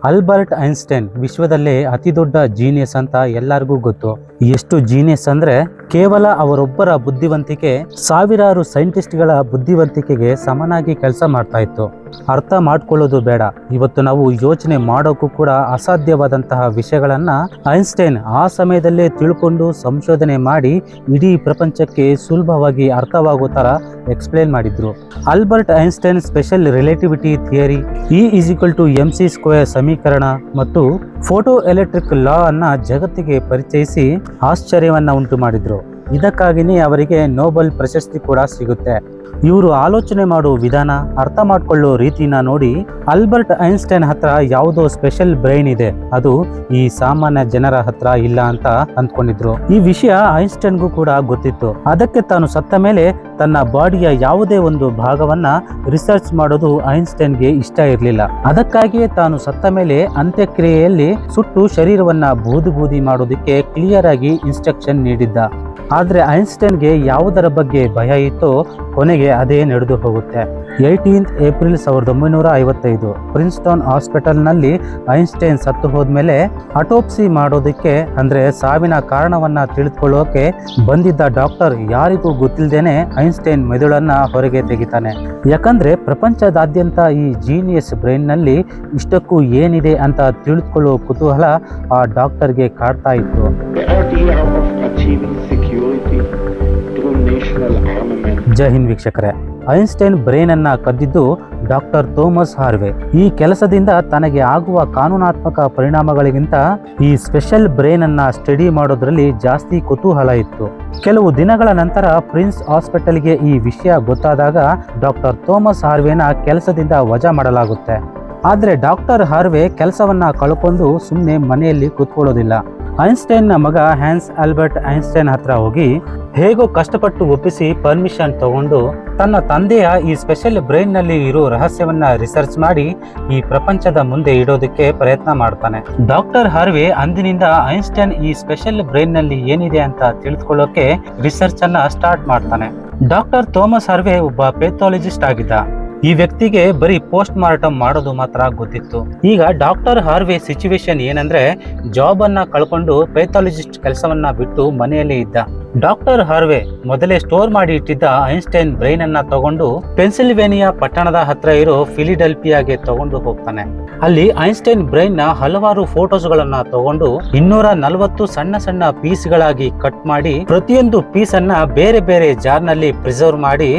Albert Einstein ವಿಶ್ವದಲ್ಲೇ ಅತಿ ದೊಡ್ಡ ಜೀನಿಯಸ್ ಅಂತ ಎಲ್ಲರಿಗೂ ಗೊತ್ತು. ಎಷ್ಟು ಜೀನಿಯಸ್ ಅಂದ್ರೆ ಕೇವಲ ಅವರೊಬ್ಬರ ಬುದ್ಧಿವಂತಿಕೆ ಸಾವಿರಾರು ಸೈಂಟಿಸ್ಟ್ಗಳ ಬುದ್ಧಿವಂತಿಕೆಗೆ ಸಮನಾಗಿ ಕೆಲಸ ಮಾಡ್ತಾ ಇತ್ತು. ಅರ್ಥ ಮಾಡ್ಕೊಳ್ಳೋದು ಬೇಡ, ಇವತ್ತು ನಾವು ಯೋಚನೆ ಮಾಡೋಕ್ಕೂ ಕೂಡ ಅಸಾಧ್ಯವಾದಂತಹ ವಿಷಯಗಳನ್ನ ಐನ್ಸ್ಟೈನ್ ಆ ಸಮಯದಲ್ಲೇ ತಿಳ್ಕೊಂಡು ಸಂಶೋಧನೆ ಮಾಡಿ ಇಡೀ ಪ್ರಪಂಚಕ್ಕೆ ಸುಲಭವಾಗಿ ಅರ್ಥವಾಗೋ ತರ ಎಕ್ಸ್ಪ್ಲೇನ್ ಮಾಡಿದ್ರು. Albert Einstein special relativity theory, E=mc² ಸಮೀಕರಣ ಮತ್ತು ಫೋಟೋ ಎಲೆಕ್ಟ್ರಿಕ್ ಲಾ ಅನ್ನ ಜಗತ್ತಿಗೆ ಪರಿಚಯಿಸಿ ಆಶ್ಚರ್ಯವನ್ನ ಉಂಟು ಮಾಡಿದ್ರು. ಇದಕ್ಕಾಗಿಯೇ ಅವರಿಗೆ ನೊಬೆಲ್ ಪ್ರಶಸ್ತಿ ಕೂಡ ಸಿಗುತ್ತೆ. ಇವರು ಆಲೋಚನೆ ಮಾಡೋ ವಿಧಾನ, ಅರ್ಥ ಮಾಡ್ಕೊಳ್ಳೋ ರೀತಿನ ನೋಡಿ ಆಲ್ಬರ್ಟ್ ಐನ್ಸ್ಟೈನ್ ಹತ್ರ ಯಾವುದೋ ಸ್ಪೆಷಲ್ ಬ್ರೈನ್ ಇದೆ, ಅದು ಈ ಸಾಮಾನ್ಯ ಜನರ ಹತ್ರ ಇಲ್ಲ ಅಂತ ಅಂದ್ಕೊಂಡಿದ್ರು. ಈ ವಿಷಯ ಐನ್ಸ್ಟೈನ್ಗೂ ಕೂಡ ಗೊತ್ತಿತ್ತು. ಅದಕ್ಕೆ ತಾನು ಸತ್ತ ಮೇಲೆ ತನ್ನ ಬಾಡಿಯ ಯಾವುದೇ ಒಂದು ಭಾಗವನ್ನ ರಿಸರ್ಚ್ ಮಾಡೋದು ಐನ್ಸ್ಟೈನ್ಗೆ ಇಷ್ಟ ಇರಲಿಲ್ಲ. ಅದಕ್ಕಾಗಿಯೇ ತಾನು ಸತ್ತ ಮೇಲೆ ಅಂತ್ಯಕ್ರಿಯೆಯಲ್ಲಿ ಸುಟ್ಟು ಶರೀರವನ್ನ ಬೂದಿ ಮಾಡೋದಕ್ಕೆ ಕ್ಲಿಯರ್ ಆಗಿ ಇನ್ಸ್ಟ್ರಕ್ಷನ್ ನೀಡಿದ್ದ. ಆದ್ರೆ ಐನ್ಸ್ಟೈನ್ಗೆ ಯಾವುದರ ಬಗ್ಗೆ ಭಯ ಇತ್ತೋ ಕೊನೆಗೆ ಅದೇ ನಡೆದು ಹೋಗುತ್ತೆ. 18 ಏಪ್ರಿಲ್ 1955 ಪ್ರಿನ್ಸ್ಟನ್ ಹಾಸ್ಪಿಟಲ್ನಲ್ಲಿ ಐನ್ಸ್ಟೈನ್ ಸತ್ತು ಹೋದ್ಮೇಲೆ ಅಟೋಪ್ಸಿ ಮಾಡೋದಕ್ಕೆ ಅಂದ್ರೆ ಸಾವಿನ ಕಾರಣವನ್ನ ತಿಳಿದುಕೊಳ್ಳೋಕೆ ಬಂದಿದ್ದ ಡಾಕ್ಟರ್ ಯಾರಿಗೂ ಗೊತ್ತಿಲ್ಲದೇನೆ ಐನ್ಸ್ಟೈನ್ ಮೆದುಳನ್ನ ಹೊರಗೆ ತೆಗಿತಾನೆ. ಯಾಕಂದ್ರೆ ಪ್ರಪಂಚದಾದ್ಯಂತ ಈ ಜೀನಿಯಸ್ ಬ್ರೈನ್ ನಲ್ಲಿ ಇಷ್ಟಕ್ಕೂ ಏನಿದೆ ಅಂತ ತಿಳಿದುಕೊಳ್ಳೋ ಕುತೂಹಲ ಆ ಡಾಕ್ಟರ್ಗೆ ಕಾಡ್ತಾ ಇತ್ತು. ಜೈ ಹಿಂದ್ ವೀಕ್ಷಕರೇ, ಐನ್ಸ್ಟೈನ್ ಬ್ರೈನ್ ಅನ್ನ ಕದ್ದಿದ್ದು ಡಾಕ್ಟರ್ ಥಾಮಸ್ ಹಾರ್ವೆ. ಈ ಕೆಲಸದಿಂದ ತನಗೆ ಆಗುವ ಕಾನೂನಾತ್ಮಕ ಪರಿಣಾಮಗಳಿಗಿಂತ ಈ ಸ್ಪೆಷಲ್ ಬ್ರೈನ್ ಅನ್ನ ಸ್ಟಡಿ ಮಾಡೋದ್ರಲ್ಲಿ ಜಾಸ್ತಿ ಕುತೂಹಲ ಇತ್ತು. ಕೆಲವು ದಿನಗಳ ನಂತರ ಪ್ರಿನ್ಸ್ ಹಾಸ್ಪಿಟಲ್ಗೆ ಈ ವಿಷಯ ಗೊತ್ತಾದಾಗ ಡಾಕ್ಟರ್ ಥಾಮಸ್ ಹಾರ್ವೆನ ಕೆಲಸದಿಂದ ವಜಾ ಮಾಡಲಾಗುತ್ತೆ. ಆದ್ರೆ ಡಾಕ್ಟರ್ ಹಾರ್ವೆ ಕೆಲಸವನ್ನ ಕಳ್ಕೊಂಡು ಸುಮ್ಮನೆ ಮನೆಯಲ್ಲಿ ಕೂತ್ಕೊಳ್ಳೋದಿಲ್ಲ. ಐನ್ಸ್ಟೈನ್ ನ ಮಗ ಹ್ಯಾನ್ಸ್ ಆಲ್ಬರ್ಟ್ ಐನ್ಸ್ಟೈನ್ ಹತ್ರ ಹೋಗಿ ಹೇಗೋ ಕಷ್ಟಪಟ್ಟು ಒಪ್ಪಿಸಿ ಪರ್ಮಿಷನ್ ತಗೊಂಡು ತನ್ನ ತಂದೆಯ ಈ ಸ್ಪೆಷಲ್ ಬ್ರೈನ್ ನಲ್ಲಿ ಇರೋ ರಹಸ್ಯವನ್ನ ರಿಸರ್ಚ್ ಮಾಡಿ ಈ ಪ್ರಪಂಚದ ಮುಂದೆ ಇಡೋದಕ್ಕೆ ಪ್ರಯತ್ನ ಮಾಡ್ತಾನೆ. ಡಾಕ್ಟರ್ ಹಾರ್ವೆ ಅಂದಿನಿಂದ ಐನ್ಸ್ಟೈನ್ ಈ ಸ್ಪೆಷಲ್ ಬ್ರೈನ್ ನಲ್ಲಿ ಏನಿದೆ ಅಂತ ತಿಳಿದುಕೊಳ್ಳೋಕೆ ರಿಸರ್ಚ್ ಅನ್ನ ಸ್ಟಾರ್ಟ್ ಮಾಡ್ತಾನೆ. ಡಾಕ್ಟರ್ ಥಾಮಸ್ ಹಾರ್ವೆ ಒಬ್ಬ ಪೆಥಾಲಜಿಸ್ಟ್ ಆಗಿದ್ದ. ಈ ವ್ಯಕ್ತಿಗೆ ಬರೀ ಪೋಸ್ಟ್ ಮಾರ್ಟಮ್ ಮಾಡೋದು ಮಾತ್ರ ಗೊತ್ತಿತ್ತು. ಈಗ ಡಾಕ್ಟರ್ ಹಾರ್ವೆ ಸಿಚುವೇಶನ್ ಏನಂದ್ರೆ ಜಾಬ್ ಅನ್ನ ಕಳ್ಕೊಂಡು ಪೆಥಾಲಜಿಸ್ಟ್ ಕೆಲಸವನ್ನ ಬಿಟ್ಟು ಮನೆಯಲ್ಲೇ ಇದ್ದ. ಡಾಕ್ಟರ್ ಹಾರ್ವೆ ಮೊದಲೇ ಸ್ಟೋರ್ ಮಾಡಿ ಇಟ್ಟಿದ್ದ ಐನ್ಸ್ಟೈನ್ ಬ್ರೈನ್ ಅನ್ನ ತಗೊಂಡು ಪೆನ್ಸಿಲ್ವೇನಿಯಾ ಪಟ್ಟಣದ ಹತ್ರ ಇರೋ ಫಿಲಿಡೆಲ್ಫಿಯಾಗೆ ತಗೊಂಡು ಹೋಗ್ತಾನೆ. ಅಲ್ಲಿ ಐನ್ಸ್ಟೈನ್ ಬ್ರೈನ್ ನ ಹಲವಾರು ಫೋಟೋಸ್ ಗಳನ್ನ ತಗೊಂಡು 240 ಸಣ್ಣ ಸಣ್ಣ ಪೀಸ್ ಗಳಾಗಿ ಕಟ್ ಮಾಡಿ ಪ್ರತಿಯೊಂದು ಪೀಸ್ ಅನ್ನ ಬೇರೆ ಬೇರೆ ಜಾರ್ ನಲ್ಲಿ ಪ್ರಿಸರ್ವ್ ಮಾಡಿ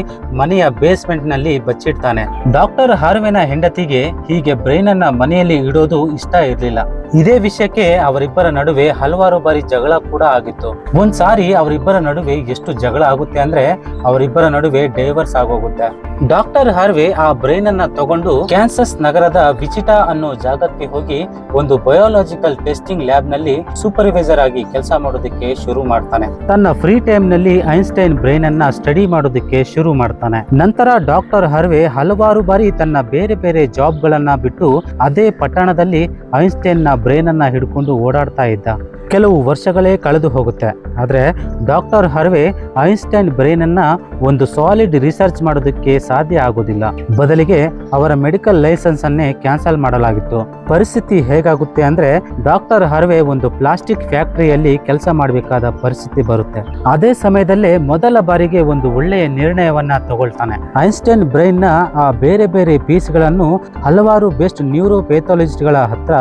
ಮನೆಯ ಬೇಸ್ಮೆಂಟ್ ನಲ್ಲಿ ಬಚ್ಚಿಡ್ತಾನೆ. ಡಾಕ್ಟರ್ ಹಾರ್ವೆನ ಹೆಂಡತಿಗೆ ಹೀಗೆ ಬ್ರೈನ್ ಅನ್ನ ಮನೆಯಲ್ಲಿ ಇಡೋದು ಇಷ್ಟ ಇರಲಿಲ್ಲ. ಇದೇ ವಿಷಯಕ್ಕೆ ಅವರಿಬ್ಬರ ನಡುವೆ ಹಲವಾರು ಬಾರಿ ಜಗಳ ಕೂಡ ಆಗಿತ್ತು. ಒಂದ್ಸಾರಿ ಅವರಿಬ್ಬರ ನಡುವೆ ಎಷ್ಟು ಜಗಳ ಆಗುತ್ತೆ ಅಂದ್ರೆ ಅವರಿಬ್ಬರ ನಡುವೆ ಡೈವರ್ಸ್ ಆಗೋಗುತ್ತೆ. ಡಾಕ್ಟರ್ ಹಾರ್ವೆ ಆ ಬ್ರೈನ್ ಅನ್ನ ತಗೊಂಡು ಕ್ಯಾನ್ಸಸ್ ನಗರದ ವಿಚಿಟಾ ಅನ್ನೋ ಜಾಗಕ್ಕೆ ಹೋಗಿ ಒಂದು ಬಯೋಲಾಜಿಕಲ್ ಟೆಸ್ಟಿಂಗ್ ಲ್ಯಾಬ್ ನಲ್ಲಿ ಸೂಪರ್ವೈಸರ್ ಆಗಿ ಕೆಲಸ ಮಾಡೋದಕ್ಕೆ ಶುರು ಮಾಡ್ತಾನೆ. ತನ್ನ ಫ್ರೀ ಟೈಮ್ ನಲ್ಲಿ ಐನ್ಸ್ಟೈನ್ ಬ್ರೈನ್ ಅನ್ನ ಸ್ಟಡಿ ಮಾಡೋದಕ್ಕೆ ಶುರು ಮಾಡ್ತಾನೆ. ನಂತರ ಡಾಕ್ಟರ್ ಹಾರ್ವೆ ಹಲವಾರು ಬಾರಿ ತನ್ನ ಬೇರೆ ಬೇರೆ ಜಾಬ್ ಗಳನ್ನ ಬಿಟ್ಟು ಅದೇ ಪಟ್ಟಣದಲ್ಲಿ ಐನ್ಸ್ಟೈನ್ ನ ಬ್ರೈನ್ ಅನ್ನ ಹಿಡ್ಕೊಂಡು ಓಡಾಡ್ತಾ ಇದ್ದ. ಕೆಲವು ವರ್ಷಗಳೇ ಕಳೆದು ಹೋಗುತ್ತೆ. ಆದ್ರೆ ಡಾಕ್ಟರ್ ಹಾರ್ವೆ ಐನ್ಸ್ಟೈನ್ ಬ್ರೈನ್ ಅನ್ನ ಒಂದು ಸಾಲಿಡ್ ರಿಸರ್ಚ್ ಮಾಡೋದಕ್ಕೆ ಸಾಧ್ಯ ಆಗೋದಿಲ್ಲ. ಬದಲಿಗೆ ಅವರ ಮೆಡಿಕಲ್ ಲೈಸೆನ್ಸ್ ಅನ್ನೇ ಕ್ಯಾನ್ಸಲ್ ಮಾಡಲಾಗಿತ್ತು. ಪರಿಸ್ಥಿತಿ ಹೇಗಾಗುತ್ತೆ ಅಂದ್ರೆ ಡಾಕ್ಟರ್ ಹಾರ್ವೆ ಒಂದು ಪ್ಲಾಸ್ಟಿಕ್ ಫ್ಯಾಕ್ಟರಿಯಲ್ಲಿ ಕೆಲಸ ಮಾಡಬೇಕಾದ ಪರಿಸ್ಥಿತಿ ಬರುತ್ತೆ. ಅದೇ ಸಮಯದಲ್ಲೇ ಮೊದಲ ಬಾರಿಗೆ ಒಂದು ಒಳ್ಳೆಯ ನಿರ್ಣಯವನ್ನ ತಗೊಳ್ತಾನೆ. ಐನ್ಸ್ಟೈನ್ ಬ್ರೈನ್ ನ ಆ ಬೇರೆ ಬೇರೆ ಪೀಸ್ ಗಳನ್ನು ಹಲವಾರು ಬೆಸ್ಟ್ ನ್ಯೂರೋ ಪೆಥಾಲಜಿಸ್ಟ್ ಗಳ ಹತ್ರ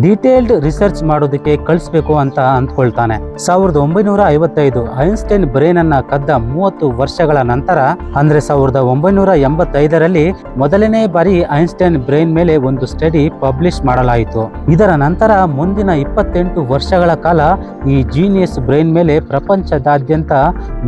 ಡೀಟೇಲ್ಡ್ ರಿಸರ್ಚ್ ಮಾಡೋದಕ್ಕೆ ಕಳಿಸ್ಬೇಕು ಅಂತ ಅಂದ್ಕೊಳ್ತಾನೆ. 1955 ಐನ್ಸ್ಟೈನ್ ಬ್ರೈನ್ ಅನ್ನ ಕದ್ದ 30 ವರ್ಷಗಳ ನಂತರ ಅಂದ್ರೆ 1985ರಲ್ಲಿ ಮೊದಲನೇ ಬಾರಿ ಐನ್ಸ್ಟೈನ್ ಬ್ರೈನ್ ಮೇಲೆ ಒಂದು ಸ್ಟಡಿ ಪಬ್ಲಿಷ್ ಮಾಡಲಾಯಿತು. ಇದರ ನಂತರ ಮುಂದಿನ 28 ವರ್ಷಗಳ ಕಾಲ ಈ ಜೀನಿಯಸ್ ಬ್ರೈನ್ ಮೇಲೆ ಪ್ರಪಂಚದಾದ್ಯಂತ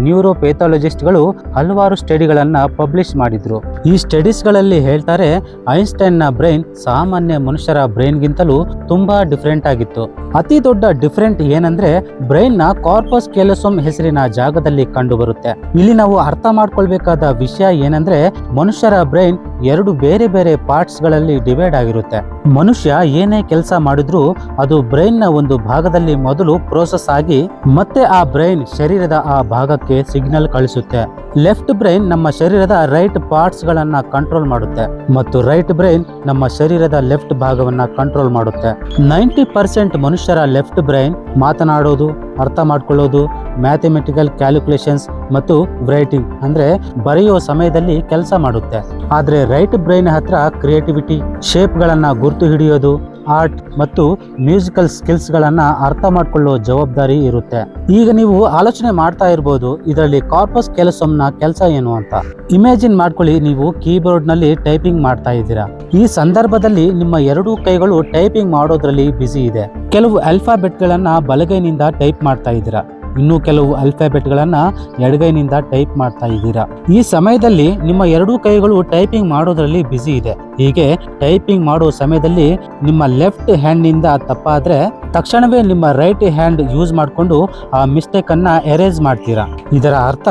ನ್ಯೂರೋ ಪೆಥಾಲಜಿಸ್ಟ್ ಗಳು ಹಲವಾರು ಸ್ಟಡಿಗಳನ್ನ ಪಬ್ಲಿಷ್ ಮಾಡಿದ್ರು. ಈ ಸ್ಟಡೀಸ್ ಗಳಲ್ಲಿ ಹೇಳ್ತಾರೆ ಐನ್ಸ್ಟೈನ್ ನ ಬ್ರೈನ್ ಸಾಮಾನ್ಯ ಮನುಷ್ಯರ ಬ್ರೈನ್ ಗಿಂತಲೂ ತುಂಬಾ ಡಿಫರೆಂಟ್ ಆಗಿತ್ತು. ಅತಿ ದೊಡ್ಡ ಡಿಫರೆಂಟ್ ಏನಂದ್ರೆ ಬ್ರೈನ್ ನ ಕಾರ್ಪಸ್ ಕ್ಯಾಲೋಸಮ್ ಹೆಸರಿನ ಜಾಗದಲ್ಲಿ ಕಂಡು ಬರುತ್ತೆ. ಇಲ್ಲಿ ನಾವು ಅರ್ಥ ಮಾಡ್ಕೊಳ್ಬೇಕಾದ ವಿಷಯ ಏನಂದ್ರೆ ಮನುಷ್ಯರ ಬ್ರೈನ್ ಎರಡು ಬೇರೆ ಬೇರೆ ಪಾರ್ಟ್ಸ್ ಗಳಲ್ಲಿ ಡಿವೈಡ್ ಆಗಿರುತ್ತೆ. ಮನುಷ್ಯ ಏನೇ ಕೆಲಸ ಮಾಡಿದ್ರೂ ಅದು ಬ್ರೈನ್ ನ ಒಂದು ಭಾಗದಲ್ಲಿ ಮೊದಲು ಪ್ರೋಸೆಸ್ ಆಗಿ ಮತ್ತೆ ಆ ಬ್ರೈನ್ ಶರೀರದ ಆ ಭಾಗಕ್ಕೆ ಸಿಗ್ನಲ್ ಕಳಿಸುತ್ತೆ. ಲೆಫ್ಟ್ ಬ್ರೈನ್ ನಮ್ಮ ಶರೀರದ ರೈಟ್ ಪಾರ್ಟ್ಸ್ ಗಳನ್ನ ಕಂಟ್ರೋಲ್ ಮಾಡುತ್ತೆ ಮತ್ತು ರೈಟ್ ಬ್ರೈನ್ ನಮ್ಮ ಶರೀರದ ಲೆಫ್ಟ್ ಭಾಗವನ್ನ ಕಂಟ್ರೋಲ್ ಮಾಡುತ್ತೆ. 90% ಮನುಷ್ಯರ ಲೆಫ್ಟ್ ಬ್ರೈನ್ ಮಾತನಾಡೋದು, ಅರ್ಥ ಮಾಡ್ಕೊಳ್ಳೋದು, ಮ್ಯಾಥಮೆಟಿಕಲ್ ಕ್ಯಾಲ್ಕುಲೇಷನ್ಸ್ ಮತ್ತು ರೈಟಿಂಗ್ ಅಂದ್ರೆ ಬರೆಯೋ ಸಮಯದಲ್ಲಿ ಕೆಲಸ ಮಾಡುತ್ತೆ. ಆದ್ರೆ ರೈಟ್ ಬ್ರೈನ್ ಹತ್ರ ಕ್ರಿಯೇಟಿವಿಟಿ, ಶೇಪ್ ಗಳನ್ನ ಗುರ್ತು ಹಿಡಿಯೋದು, ಆರ್ಟ್ ಮತ್ತು ಮ್ಯೂಸಿಕಲ್ ಸ್ಕಿಲ್ಸ್ ಗಳನ್ನ ಅರ್ಥ ಮಾಡ್ಕೊಳ್ಳೋ ಜವಾಬ್ದಾರಿ ಇರುತ್ತೆ. ಈಗ ನೀವು ಆಲೋಚನೆ ಮಾಡ್ತಾ ಇರ್ಬೋದು, ಇದರಲ್ಲಿ ಕಾರ್ಪಸ್ ಕ್ಯಾಲೋಸಮ್ ನ ಕೆಲಸ ಏನು ಅಂತ. ಇಮ್ಯಾಜಿನ್ ಮಾಡ್ಕೊಳ್ಳಿ, ನೀವು ಕೀಬೋರ್ಡ್ ನಲ್ಲಿ ಟೈಪಿಂಗ್ ಮಾಡ್ತಾ ಇದ್ದೀರಾ. ಈ ಸಂದರ್ಭದಲ್ಲಿ ನಿಮ್ಮ ಎರಡೂ ಕೈಗಳು ಟೈಪಿಂಗ್ ಮಾಡೋದ್ರಲ್ಲಿ ಬ್ಯುಸಿ ಇದೆ. ಕೆಲವು ಆಲ್ಫಾಬೆಟ್ ಗಳನ್ನ ಬಲಗೈನಿಂದ ಟೈಪ್ ಮಾಡ್ತಾ ಇದ್ದೀರಾ, ಇನ್ನು ಕೆಲವು ಆಲ್ಫಾಬೆಟ್ ಗಳನ್ನ ಎಡಗೈನಿಂದ ಟೈಪ್ ಮಾಡ್ತಾ ಇದ್ದೀರಾ. ಈ ಸಮಯದಲ್ಲಿ ನಿಮ್ಮ ಎರಡೂ ಕೈಗಳು ಟೈಪಿಂಗ್ ಮಾಡೋದ್ರಲ್ಲಿ ಬ್ಯುಸಿ ಇದೆ. ಹೀಗೆ ಟೈಪಿಂಗ್ ಮಾಡೋ ಸಮಯದಲ್ಲಿ ನಿಮ್ಮ ಲೆಫ್ಟ್ ಹ್ಯಾಂಡ್ ನಿಂದ ತಪ್ಪಾದ್ರೆ ತಕ್ಷಣವೇ ನಿಮ್ಮ ರೈಟ್ ಹ್ಯಾಂಡ್ ಯೂಸ್ ಮಾಡಿಕೊಂಡು ಆ ಮಿಸ್ಟೇಕ್ ಅನ್ನ ಎರೇಸ್ ಮಾಡ್ತೀರಾ. ಇದರ ಅರ್ಥ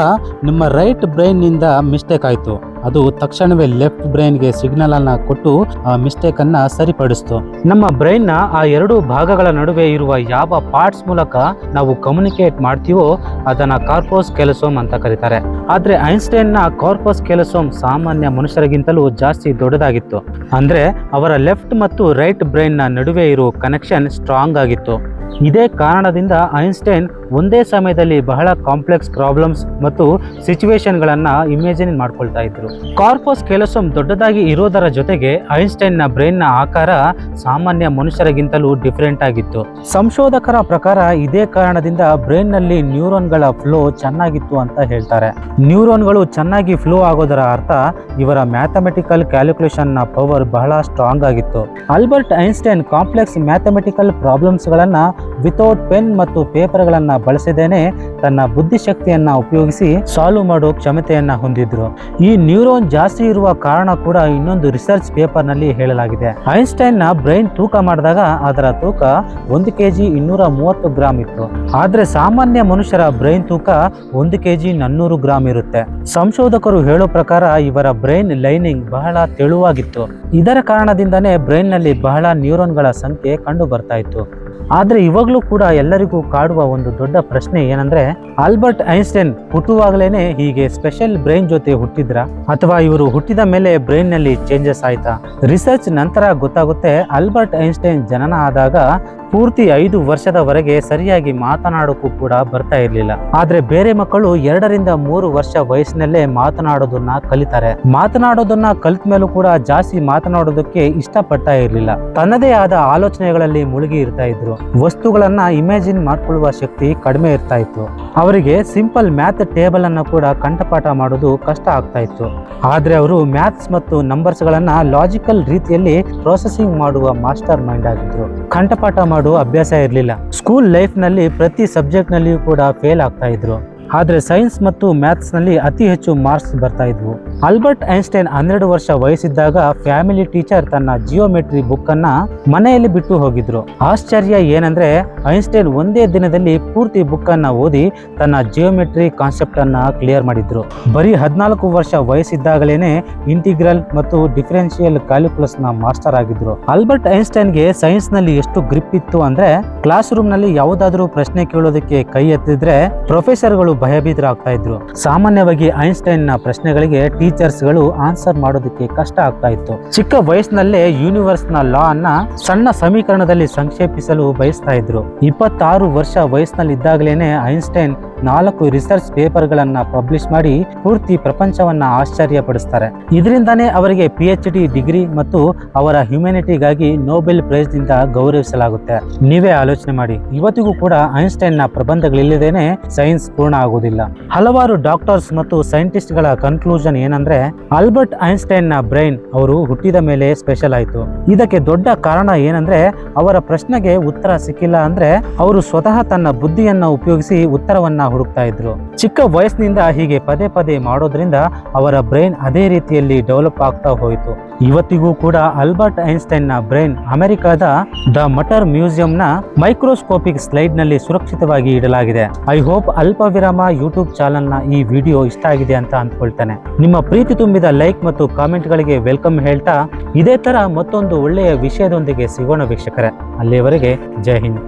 ನಿಮ್ಮ ರೈಟ್ ಬ್ರೈನ್ ನಿಂದ ಮಿಸ್ಟೇಕ್ ಆಯ್ತು, ಅದು ತಕ್ಷಣವೇ ಲೆಫ್ಟ್ ಬ್ರೈನ್ಗೆ ಸಿಗ್ನಲ್ ಅನ್ನ ಕೊಟ್ಟು ಆ ಮಿಸ್ಟೇಕ್ ಅನ್ನ ಸರಿಪಡಿಸ್ತು. ನಮ್ಮ ಬ್ರೈನ್ ನ ಆ ಎರಡು ಭಾಗಗಳ ನಡುವೆ ಇರುವ ಯಾವ ಪಾರ್ಟ್ಸ್ ಮೂಲಕ ನಾವು ಕಮ್ಯುನಿಕೇಟ್ ಮಾಡ್ತೀವೋ ಅದನ್ನ ಕಾರ್ಪಸ್ ಕ್ಯಾಲೋಸಮ್ ಅಂತ ಕರೀತಾರೆ. ಆದ್ರೆ ಐನ್ಸ್ಟೈನ್ ನ ಕಾರ್ಪಸ್ ಕ್ಯಾಲೋಸಮ್ ಸಾಮಾನ್ಯ ಮನುಷ್ಯರಿಗಿಂತಲೂ ಜಾಸ್ತಿ ದೊಡ್ಡದಾಗಿತ್ತು. ಅಂದ್ರೆ ಅವರ ಲೆಫ್ಟ್ ಮತ್ತು ರೈಟ್ ಬ್ರೈನ್ ನ ನಡುವೆ ಇರೋ ಕನೆಕ್ಷನ್ ಸ್ಟ್ರಾಂಗ್ ಆಗಿತ್ತು. ಇದೇ ಕಾರಣದಿಂದ ಐನ್ಸ್ಟೈನ್ ಒಂದೇ ಸಮಯದಲ್ಲಿ ಬಹಳ ಕಾಂಪ್ಲೆಕ್ಸ್ ಪ್ರಾಬ್ಲಮ್ಸ್ ಮತ್ತು ಸಿಚುವೇಶನ್ ಗಳನ್ನ ಇಮ್ಯಾಜಿನ್ ಮಾಡ್ಕೊಳ್ತಾ ಇದ್ರು. ಕಾರ್ಪಸ್ ಕ್ಯಾಲೋಸಮ್ ದೊಡ್ಡದಾಗಿ ಇರೋದರ ಜೊತೆಗೆ ಐನ್ಸ್ಟೈನ್ ನ ಬ್ರೈನ್ ನ ಆಕಾರ ಸಾಮಾನ್ಯ ಮನುಷ್ಯರಿಗಿಂತಲೂ ಡಿಫರೆಂಟ್ ಆಗಿತ್ತು. ಸಂಶೋಧಕರ ಪ್ರಕಾರ ಇದೇ ಕಾರಣದಿಂದ ಬ್ರೈನ್ ನಲ್ಲಿ ನ್ಯೂರಾನ್ಗಳ ಫ್ಲೋ ಚೆನ್ನಾಗಿತ್ತು ಅಂತ ಹೇಳ್ತಾರೆ. ನ್ಯೂರಾನ್ಗಳು ಚೆನ್ನಾಗಿ ಫ್ಲೋ ಆಗೋದರ ಅರ್ಥ ಇವರ ಮ್ಯಾಥಮೆಟಿಕಲ್ ಕ್ಯಾಲ್ಕುಲೇಷನ್ ನ ಪವರ್ ಬಹಳ ಸ್ಟ್ರಾಂಗ್ ಆಗಿತ್ತು. Albert Einstein complex mathematical problems ಗಳನ್ನ ವಿತೌಟ್ ಪೆನ್ ಮತ್ತು ಪೇಪರ್ ಗಳನ್ನ ಬಳಸದೇನೆ ತನ್ನ ಬುದ್ಧಿಶಕ್ತಿಯನ್ನ ಉಪಯೋಗಿಸಿ ಸಾಲ್ವ್ ಮಾಡೋ ಕ್ಷಮತೆಯನ್ನ ಹೊಂದಿದ್ರು. ಈ ನ್ಯೂರಾನ್ ಜಾಸ್ತಿ ಇರುವ ಕಾರಣ ಕೂಡ ಇನ್ನೊಂದು ರಿಸರ್ಚ್ ಪೇಪರ್ ನಲ್ಲಿ ಹೇಳಲಾಗಿದೆ. ಐನ್ಸ್ಟೈನ್ ನ ಬ್ರೈನ್ ತೂಕ ಮಾಡಿದಾಗ ಅದರ ತೂಕ 1 kg 230 ಗ್ರಾಮ್ ಇತ್ತು. ಆದ್ರೆ ಸಾಮಾನ್ಯ ಮನುಷ್ಯರ ಬ್ರೈನ್ ತೂಕ 1 kg 400 ಗ್ರಾಮ್ ಇರುತ್ತೆ. ಸಂಶೋಧಕರು ಹೇಳೋ ಪ್ರಕಾರ ಇವರ ಬ್ರೈನ್ ಲೈನಿಂಗ್ ಬಹಳ ತೆಳುವಾಗಿತ್ತು. ಇದರ ಕಾರಣದಿಂದನೇ ಬ್ರೈನ್ ನಲ್ಲಿ ಬಹಳ ನ್ಯೂರಾನ್ಗಳ ಸಂಖ್ಯೆ ಕಂಡು ಬರ್ತಾ ಇತ್ತು. ಆದ್ರೆ ಇವಾಗ್ಲೂ ಕೂಡ ಎಲ್ಲರಿಗೂ ಕಾಡುವ ಒಂದು ದೊಡ್ಡ ಪ್ರಶ್ನೆ ಏನಂದ್ರೆ, ಆಲ್ಬರ್ಟ್ ಐನ್ಸ್ಟೈನ್ ಹುಟ್ಟುವಾಗಲೇನೆ ಹೀಗೆ ಸ್ಪೆಷಲ್ ಬ್ರೈನ್ ಜೊತೆ ಹುಟ್ಟಿದ್ರ ಅಥವಾ ಇವರು ಹುಟ್ಟಿದ ಮೇಲೆ ಬ್ರೈನ್ ನಲ್ಲಿ ಚೇಂಜಸ್ ಆಯ್ತಾ? ರಿಸರ್ಚ್ ನಂತರ ಗೊತ್ತಾಗುತ್ತೆ, ಆಲ್ಬರ್ಟ್ ಐನ್ಸ್ಟೈನ್ ಜನನ ಆದಾಗ ಪೂರ್ತಿ 5 ವರ್ಷದವರೆಗೆ ಸರಿಯಾಗಿ ಮಾತನಾಡೋಕ್ಕೂ ಕೂಡ ಬರ್ತಾ ಇರ್ಲಿಲ್ಲ. ಆದ್ರೆ ಬೇರೆ ಮಕ್ಕಳು 2 ರಿಂದ 3 ವರ್ಷ ವಯಸ್ಸಿನಲ್ಲೇ ಮಾತನಾಡೋದನ್ನ ಕಲಿತಾರೆ. ಮಾತನಾಡೋದನ್ನ ಕಲಿತ ಮೇಲೂ ಕೂಡ ಜಾಸ್ತಿ ಮಾತನಾಡೋದಕ್ಕೆ ಇಷ್ಟಪಡ್ತಾ ಇರ್ಲಿಲ್ಲ. ತನ್ನದೇ ಆದ ಆಲೋಚನೆಗಳಲ್ಲಿ ಮುಳುಗಿ ಇರ್ತಾ ಇದ್ರು. ವಸ್ತುಗಳನ್ನ ಇಮ್ಯಾಜಿನ್ ಮಾಡ್ಕೊಳ್ಳುವ ಶಕ್ತಿ ಕಡಿಮೆ ಇರ್ತಾ ಇತ್ತು. ಅವರಿಗೆ ಸಿಂಪಲ್ ಮ್ಯಾಥ್ ಟೇಬಲ್ ಅನ್ನ ಕೂಡ ಕಂಠಪಾಠ ಮಾಡೋದು ಕಷ್ಟ ಆಗ್ತಾ ಇತ್ತು. ಆದ್ರೆ ಅವರು ಮ್ಯಾಥ್ಸ್ ಮತ್ತು ನಂಬರ್ಸ್ ಗಳನ್ನ ಲಾಜಿಕಲ್ ರೀತಿಯಲ್ಲಿ ಪ್ರೊಸೆಸಿಂಗ್ ಮಾಡುವ ಮಾಸ್ಟರ್ ಮೈಂಡ್ ಆಗಿದ್ರು. ಕಂಠಪಾಠ ಮಾಡುವ ಅಭ್ಯಾಸ ಇರಲಿಲ್ಲ. ಸ್ಕೂಲ್ ಲೈಫ್ ನಲ್ಲಿ ಪ್ರತಿ ಸಬ್ಜೆಕ್ಟ್ ನಲ್ಲಿಯೂ ಕೂಡ ಫೇಲ್ ಆಗ್ತಾ ಇದ್ರು. ಆದ್ರೆ ಸೈನ್ಸ್ ಮತ್ತು ಮ್ಯಾಥ್ಸ್ ನಲ್ಲಿ ಅತಿ ಹೆಚ್ಚು ಮಾರ್ಕ್ಸ್ ಬರ್ತಾ ಇದ್ವು. ಆಲ್ಬರ್ಟ್ ಐನ್ಸ್ಟೈನ್ 12 ವರ್ಷ ವಯಸ್ಸಿದ್ದಾಗ ಫ್ಯಾಮಿಲಿ ಟೀಚರ್ ತನ್ನ ಜಿಯೋಮೆಟ್ರಿ ಬುಕ್ ಅನ್ನ ಮನೆಯಲ್ಲಿ ಬಿಟ್ಟು ಹೋಗಿದ್ರು. ಆಶ್ಚರ್ಯ ಏನಂದ್ರೆ, ಐನ್ಸ್ಟೈನ್ ಒಂದೇ ದಿನದಲ್ಲಿ ಪೂರ್ತಿ ಬುಕ್ ಅನ್ನ ಓದಿ ತನ್ನ ಜಿಯೋಮೆಟ್ರಿ ಕಾನ್ಸೆಪ್ಟ್ ಅನ್ನ ಕ್ಲಿಯರ್ ಮಾಡಿದ್ರು. ಬರೀ 14 ವರ್ಷ ವಯಸ್ಸಿದ್ದಾಗಲೇನೆ ಇಂಟಿಗ್ರಲ್ ಮತ್ತು ಡಿಫರೆನ್ಷಿಯಲ್ ಕ್ಯಾಲ್ಕುಲಸ್ ನ ಮಾಸ್ಟರ್ ಆಗಿದ್ರು. ಆಲ್ಬರ್ಟ್ ಐನ್ಸ್ಟೈನ್ ಗೆ ಸೈನ್ಸ್ ನಲ್ಲಿ ಎಷ್ಟು ಗ್ರಿಪ್ ಇತ್ತು ಅಂದ್ರೆ, ಕ್ಲಾಸ್ ರೂಮ್ ನಲ್ಲಿ ಯಾವುದಾದ್ರೂ ಪ್ರಶ್ನೆ ಕೇಳೋದಕ್ಕೆ ಕೈ ಎತ್ತಿದ್ರೆ ಪ್ರೊಫೆಸರ್ಗಳು ಭಯಭೀತರಾಗ್ತಾ ಇದ್ರು. ಸಾಮಾನ್ಯವಾಗಿ ಐನ್ಸ್ಟೈನ್ ನ ಪ್ರಶ್ನೆಗಳಿಗೆ ಟೀಚರ್ಸ್ ಗಳು ಆನ್ಸರ್ ಮಾಡೋದಕ್ಕೆ ಕಷ್ಟ ಆಗ್ತಾ ಇತ್ತು. ಚಿಕ್ಕ ವಯಸ್ಸಿನಲ್ಲೇ ಯೂನಿವರ್ಸ್ ನ ಲಾ ಅನ್ನ ಸಣ್ಣ ಸಮೀಕರಣದಲ್ಲಿ ಸಂಕ್ಷೇಪಿಸಲು ಬಯಸ್ತಾ ಇದ್ರು. 26 ವರ್ಷ ವಯಸ್ಸಿನಲ್ಲಿದ್ದಾಗಲೇನೆ ಐನ್ಸ್ಟೈನ್ 4 ರಿಸರ್ಚ್ ಪೇಪರ್ ಗಳನ್ನ ಪಬ್ಲಿಷ್ ಮಾಡಿ ಪೂರ್ತಿ ಪ್ರಪಂಚವನ್ನ ಆಶ್ಚರ್ಯಪಡಿಸ್ತಾರೆ. ಇದರಿಂದಾನೇ ಅವರಿಗೆ PhD ಡಿಗ್ರಿ ಮತ್ತು ಅವರ ಹ್ಯುಮ್ಯಾನಿಟಿಗಾಗಿ ನೊಬೆಲ್ ಪ್ರೈಸ್ ನಿಂದ ಗೌರವಿಸಲಾಗುತ್ತೆ. ನೀವೇ ಆಲೋಚನೆ ಮಾಡಿ, ಇವತ್ತಿಗೂ ಕೂಡ ಐನ್ಸ್ಟೈನ್ ನ ಪ್ರಬಂಧಗಳಿಲ್ಲದೇನೆ ಸೈನ್ಸ್ ಪೂರ್ಣ ಆಗುವುದಿಲ್ಲ. ಹಲವಾರು ಡಾಕ್ಟರ್ಸ್ ಮತ್ತು ಸೈಂಟಿಸ್ಟ್ ಗಳ ಕನ್ಕ್ಲೂಷನ್ ಏನಂದ್ರೆ, ಆಲ್ಬರ್ಟ್ ಐನ್ಸ್ಟೈನ್ ನ ಬ್ರೈನ್ ಅವರು ಹುಟ್ಟಿದ ಮೇಲೆ ಸ್ಪೆಷಲ್ ಆಯ್ತು. ಇದಕ್ಕೆ ದೊಡ್ಡ ಕಾರಣ ಏನಂದ್ರೆ, ಅವರ ಪ್ರಶ್ನೆಗೆ ಉತ್ತರ ಸಿಕ್ಕಿಲ್ಲ ಅಂದ್ರೆ ಅವರು ಸ್ವತಃ ತನ್ನ ಬುದ್ಧಿಯನ್ನ ಉಪಯೋಗಿಸಿ ಉತ್ತರವನ್ನ ಹುಡುಕ್ತಾ ಇದ್ರು. ಚಿಕ್ಕ ವಯಸ್ಸಿನಿಂದ ಹೀಗೆ ಪದೇ ಪದೇ ಮಾಡೋದ್ರಿಂದ ಅವರ ಬ್ರೈನ್ ಅದೇ ರೀತಿಯಲ್ಲಿ ಡೆವಲಪ್ ಆಗ್ತಾ ಹೋಯಿತು. ಇವತ್ತಿಗೂ ಕೂಡ ಆಲ್ಬರ್ಟ್ ಐನ್ಸ್ಟೈನ್ ನ ಬ್ರೈನ್ ಅಮೆರಿಕಾದ ದ ಮಟರ್ ಮ್ಯೂಸಿಯಂ ನ ಮೈಕ್ರೋಸ್ಕೋಪಿಕ್ ಸ್ಲೈಡ್ ನಲ್ಲಿ ಸುರಕ್ಷಿತವಾಗಿ ಇಡಲಾಗಿದೆ. ಐ ಹೋಪ್ ಅಲ್ಪ ವಿರಾಮ ಯೂಟ್ಯೂಬ್ ಚಾನೆಲ್ ನ ಈ ವಿಡಿಯೋ ಇಷ್ಟ ಆಗಿದೆ ಅಂತ ಅಂದ್ಕೊಳ್ತೇನೆ. ನಿಮ್ಮ ಪ್ರೀತಿ ತುಂಬಿದ ಲೈಕ್ ಮತ್ತು ಕಾಮೆಂಟ್ ಗಳಿಗೆ ವೆಲ್ಕಮ್ ಹೇಳ್ತಾ ಇದೇ ತರ ಮತ್ತೊಂದು ಒಳ್ಳೆಯ ವಿಷಯದೊಂದಿಗೆ ಸಿಗೋಣ ವೀಕ್ಷಕರೇ. ಅಲ್ಲಿಯವರೆಗೆ ಜೈ ಹಿಂದ್.